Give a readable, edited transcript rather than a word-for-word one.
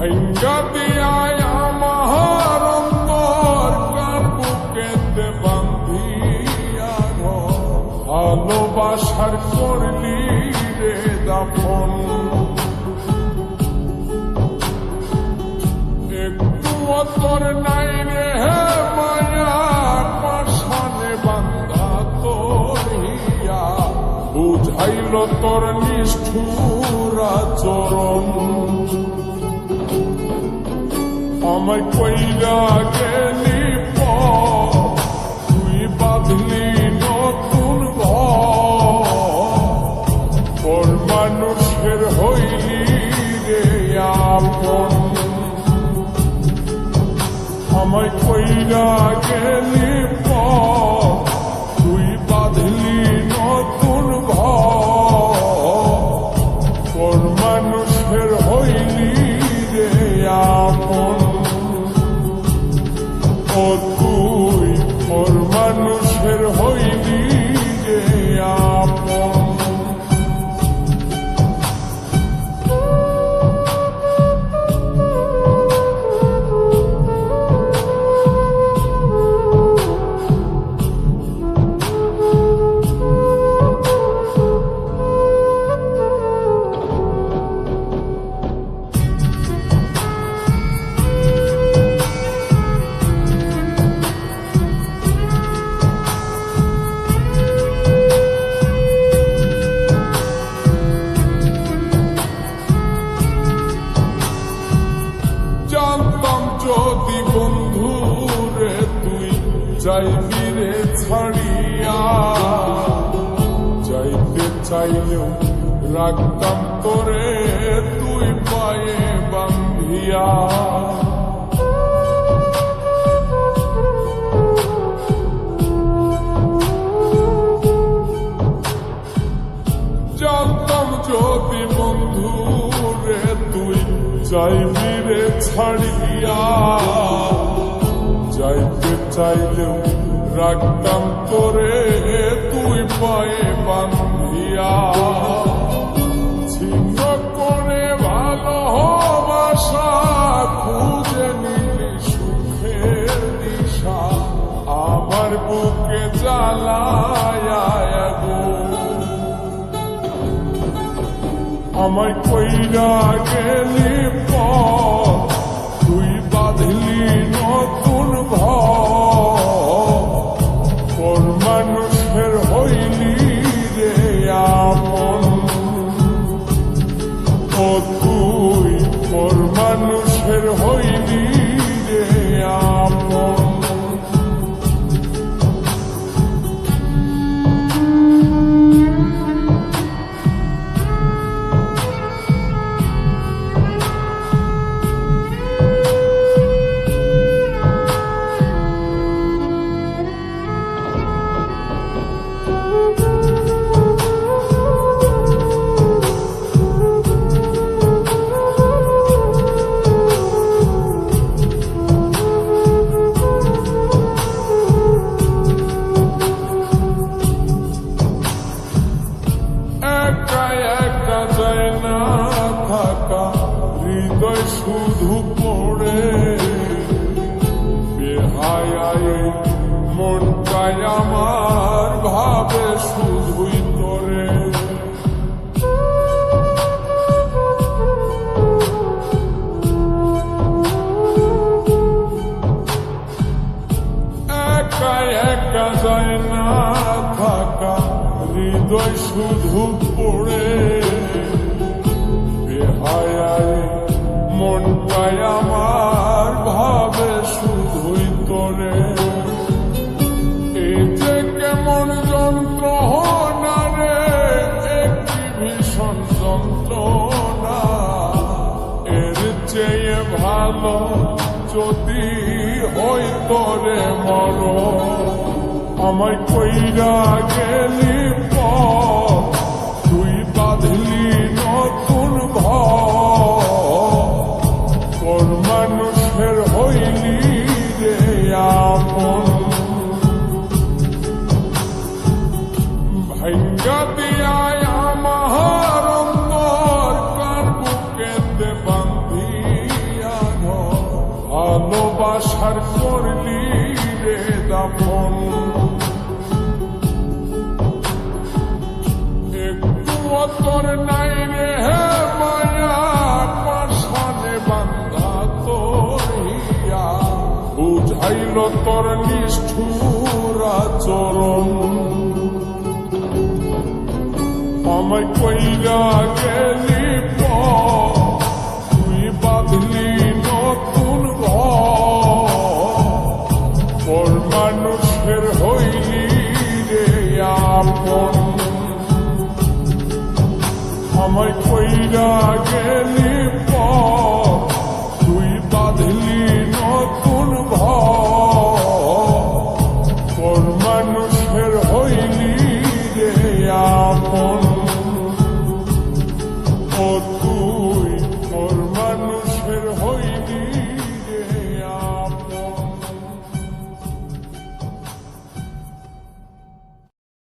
ভাঙ্গা দিয়ায় আমার অন্তর কার বুকেতে বান্ধিয়া ভালোবাসার করলি রে দাফন একটু তোর নাই রে মায়া পাশানে বান্ধা তোর হিয়া বুঝাইল তোর নিষ্ঠুর আচরণ আমায় কইরা গেলি তুই বাঁধলি নতুন ঘর মানুষের হইলি রে আপন আমায় কইরা গেলি তুই বাঁধলি নতুন ঘর মানুষের হইলি রে আপন ও তুই ওর মানুষের হইলি রে আপন যদি বন্ধু রে তুই যাইবি রে ছাড়িয়া যাইতে চাইলেও রাখতাম তোরে তুই পায়ে বান্ধিয়া জানতাম যদি বন্ধু রে তুই যাইবি রে ছাড়িয়া যাইতে চাইলেও রাখতাম তোরে তুই পায়ে বান্ধিয়া ছিন্ন করে ভালোবাসা খুঁজে নিলি সুখের দিশা আমার বুকে জ্বালায় আমায় কইরা গেলি তুই বাঁধলি নতুন ঘর মানুষের হইলি রে আপন ও তুই ওর মানুষের হইলি রে আপন হৃদয় শুধু পড়ে বেহায় মনটাই আমার ভাবে শুধুই তোরে একা একা যায় না থাকা হৃদয় শুধু পড়ে বেহায় মনটাই আমার ভাবে শুধুই তোরে এই যে কেমন যন্ত্রণা রে একটি ভীষণ যন্ত্রণা এর চেয়ে ভালো যদি হই তোরে মর আমায় কইরা গেলি তুই বাঁধলি নতুন ঘর মানুষের হইলি রে আপন ভাঙ্গা দিয়ায় আমার অন্তর কার বুকেতে বান্ধিয়া সংসার করলি রে দাফন একটু তোর নাই রে মায়া পাশানে বান্ধা তোর হিয়া বুঝাইল তোর নিষ্ঠুর আচরণ আমায় কইরা গেলি তুই বাঁধলি নতুন ঘর মানুষের হইলি রে আপন আমায় কইরা গেলি